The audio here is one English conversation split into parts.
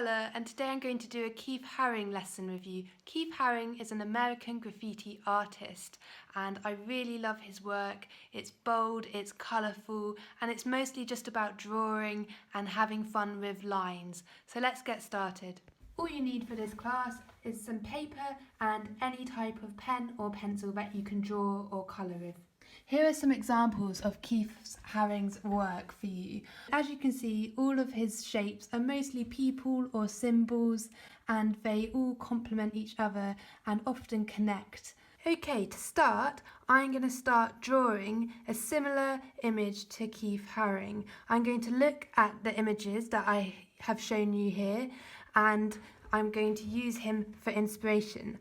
Bella, and today I'm going to do a Keith Haring lesson review. Keith Haring is an American graffiti artist and I really love his work. It's bold, it's colourful, and it's mostly just about drawing and having fun with lines. So let's get started. All you need for this class is some paper and any type of pen or pencil that you can draw or colour with. Here are some examples of Keith Haring's work for you. As you can see, all of his shapes are mostly people or symbols, and they all complement each other and often connect. Okay, to start, I'm going to start drawing a similar image to Keith Haring. I'm going to look at the images that I have shown you here, and I'm going to use him for inspiration.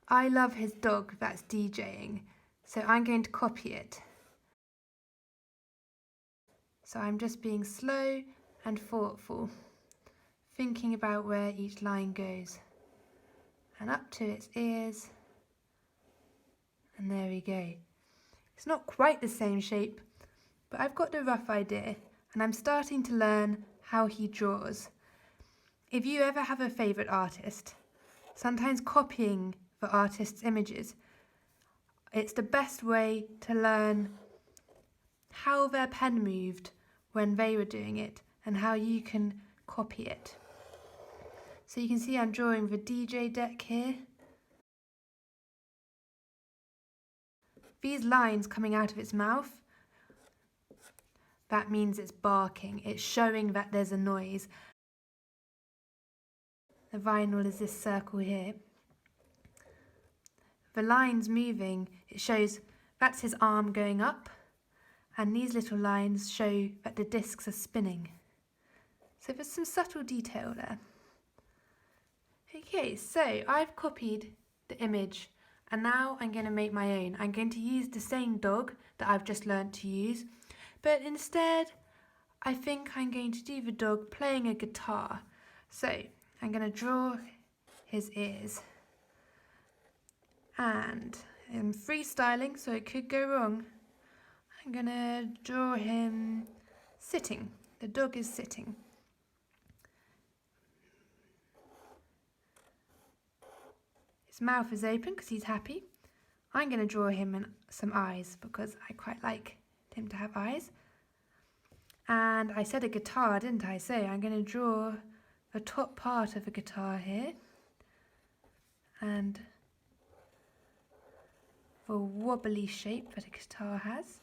I love his dog that's DJing. So I'm going to copy it. So I'm just being slow and thoughtful, thinking about where each line goes. And up to its ears. And there we go. It's not quite the same shape, but I've got the rough idea and I'm starting to learn how he draws. If you ever have a favourite artist, sometimes copying the artist's images, it's the best way to learn how their pen moved when they were doing it and how you can copy it. So you can see I'm drawing the DJ deck here. These lines coming out of its mouth, that means it's barking. It's showing that there's a noise. The vinyl is this circle here. The lines moving, it shows that's his arm going up, and these little lines show that the discs are spinning. So there's some subtle detail there. Okay, so I've copied the image and now I'm going to make my own. I'm going to use the same dog that I've just learnt to use, but instead I think I'm going to do the dog playing a guitar. So I'm going to draw his ears. And I'm freestyling, so it could go wrong. I'm gonna draw him sitting. The dog is sitting. His mouth is open because he's happy. I'm gonna draw him some eyes because I quite like him to have eyes. And I said a guitar, didn't I? So I'm gonna draw the top part of a guitar here. And the wobbly shape that a guitar has.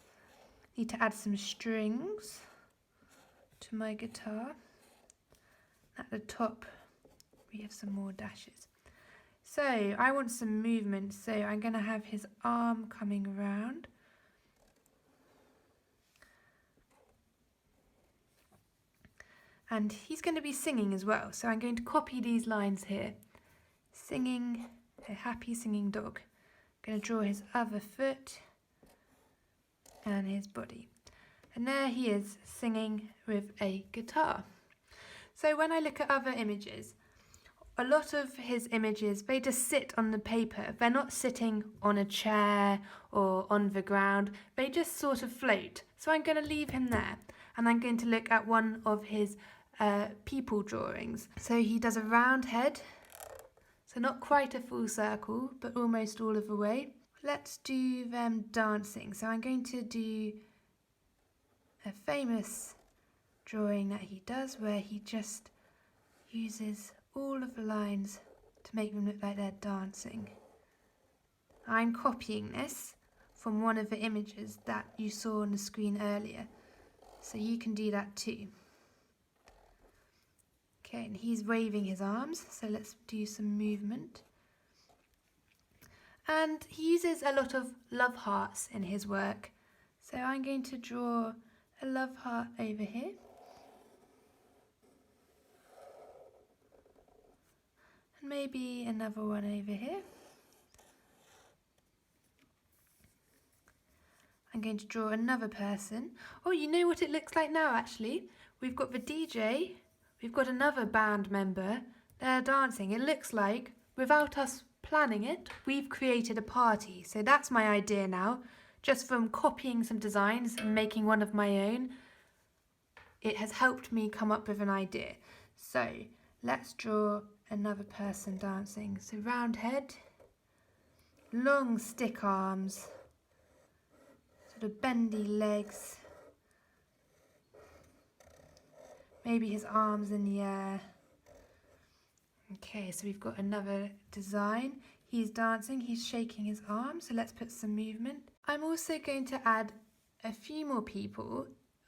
Need to add some strings to my guitar. At the top we have some more dashes. So I want some movement, so I'm going to have his arm coming around. And he's going to be singing as well, so I'm going to copy these lines here. Singing, a happy singing dog. Going to draw his other foot and his body. And there he is singing with a guitar. So when I look at other images, a lot of his images, they just sit on the paper. They're not sitting on a chair or on the ground. They just sort of float. So I'm going to leave him there. And I'm going to look at one of his people drawings. So he does a round head. So not quite a full circle, but almost all of the way. Let's do them dancing. So I'm going to do a famous drawing that he does where he just uses all of the lines to make them look like they're dancing. I'm copying this from one of the images that you saw on the screen earlier. So you can do that too. Okay, and he's waving his arms, so let's do some movement. And he uses a lot of love hearts in his work. So I'm going to draw a love heart over here. And maybe another one over here. I'm going to draw another person. Oh, you know what it looks like now actually? We've got the DJ. We've got another band member, they're dancing. It looks like, without us planning it, we've created a party. So that's my idea now. Just from copying some designs and making one of my own, it has helped me come up with an idea. So Let's draw another person dancing. So round head, long stick arms, sort of bendy legs, maybe his arms in the air. Okay, so we've got another design. He's dancing, he's shaking his arms, so let's put some movement. I'm also going to add a few more people,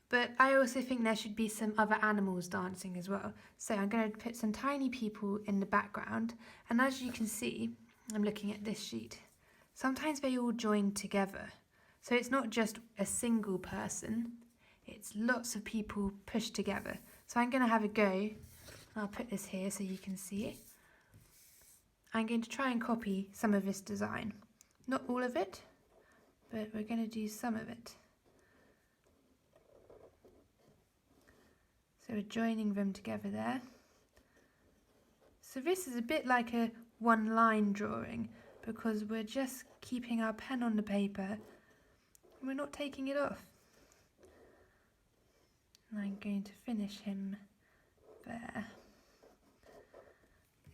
but I also think there should be some other animals dancing as well. So I'm going to put some tiny people in the background, and as you can see, I'm looking at this sheet, sometimes they all join together. So it's not just a single person, it's lots of people pushed together. So I'm going to have a go. I'll put this here so you can see it. I'm going to try and copy some of this design. Not all of it, but we're going to do some of it. So we're joining them together there. So this is a bit like a one-line drawing because we're just keeping our pen on the paper and we're not taking it off. And I'm going to finish him there.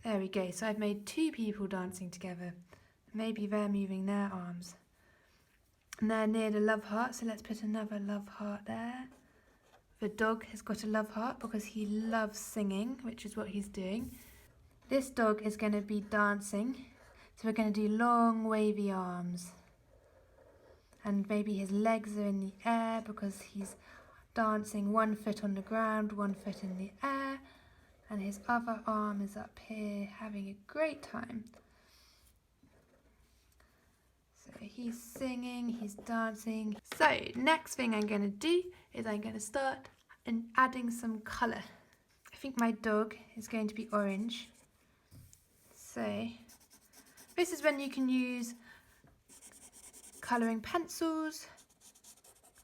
There we go, so I've made two people dancing together. Maybe they're moving their arms. And they're near the love heart, so let's put another love heart there. The dog has got a love heart because he loves singing, which is what he's doing. This dog is going to be dancing, so we're going to do long wavy arms. And maybe his legs are in the air because he's dancing 1 foot on the ground, 1 foot in the air. And his other arm is up here having a great time. So he's singing, he's dancing. So next thing I'm going to do is I'm going to start adding some colour. I think my dog is going to be orange. So this is when you can use colouring pencils.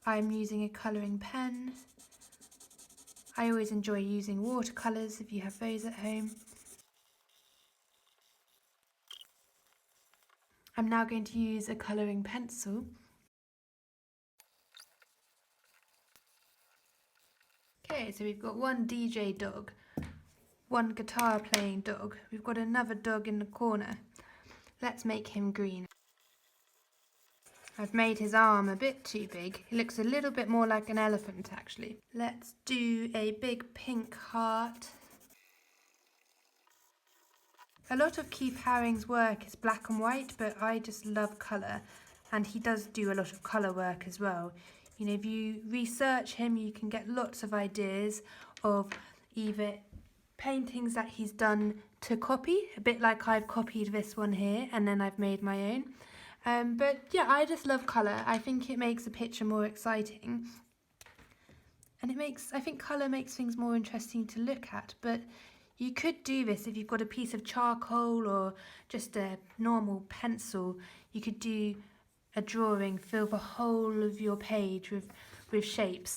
I'm using a colouring pen. I always enjoy using watercolours if you have those at home. I'm now going to use a colouring pencil. Okay, so we've got one DJ dog, one guitar playing dog. We've got another dog in the corner. Let's make him green. I've made his arm a bit too big. He looks a little bit more like an elephant actually. Let's do a big pink heart. A lot of Keith Haring's work is black and white, but I just love colour, and he does do a lot of colour work as well. You know, if you research him, you can get lots of ideas of either paintings that he's done to copy, a bit like I've copied this one here, and then I've made my own. But yeah, I just love colour. I think it makes a picture more exciting. And I think colour makes things more interesting to look at. But you could do this if you've got a piece of charcoal or just a normal pencil. You could do a drawing, fill the whole of your page with shapes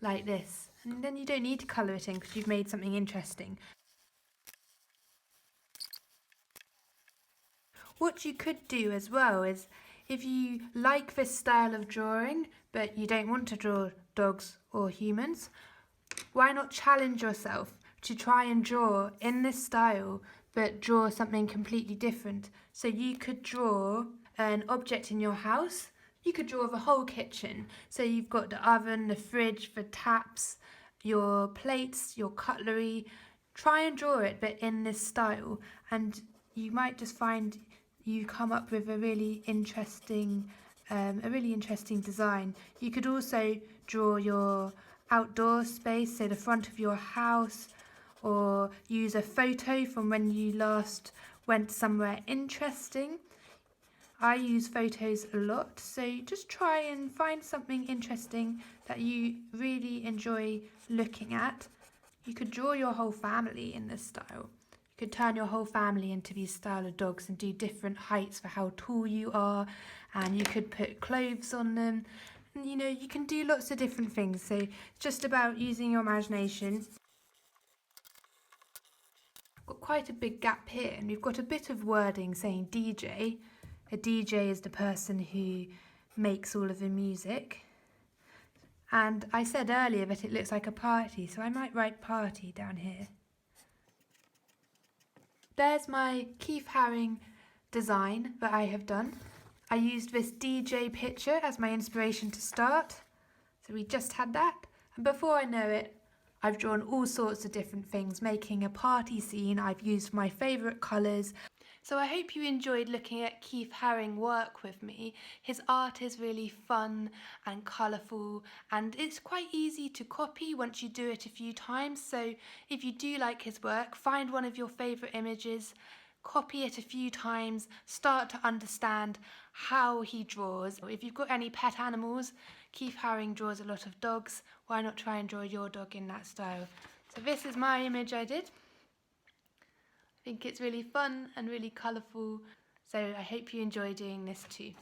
like this. And then you don't need to colour it in because you've made something interesting. What you could do as well is, if you like this style of drawing, but you don't want to draw dogs or humans, why not challenge yourself to try and draw in this style, but draw something completely different? So you could draw an object in your house. You could draw the whole kitchen. So you've got the oven, the fridge, the taps, your plates, your cutlery. Try and draw it, but in this style, and you might just find you come up with a really interesting design. You could also draw your outdoor space, so the front of your house, or use a photo from when you last went somewhere interesting. I use photos a lot, so just try and find something interesting that you really enjoy looking at. You could draw your whole family in this style. You could turn your whole family into these style of dogs and do different heights for how tall you are, and you could put clothes on them. And you know, you can do lots of different things, so it's just about using your imagination. I've got quite a big gap here, and we've got a bit of wording saying DJ. A DJ is the person who makes all of the music. And I said earlier that it looks like a party, so I might write party down here. there's my Keith Haring design that I have done. I used this DJ picture as my inspiration to start. So we just had that. And before I know it, I've drawn all sorts of different things, making a party scene. I've used my favourite colours. So I hope you enjoyed looking at Keith Haring work with me. His art is really fun and colourful, and it's quite easy to copy once you do it a few times. So if you do like his work, find one of your favourite images, copy it a few times, start to understand how he draws. If you've got any pet animals, Keith Haring draws a lot of dogs. Why not try and draw your dog in that style? So this is my image I did. I think it's really fun and really colourful, so I hope you enjoy doing this too.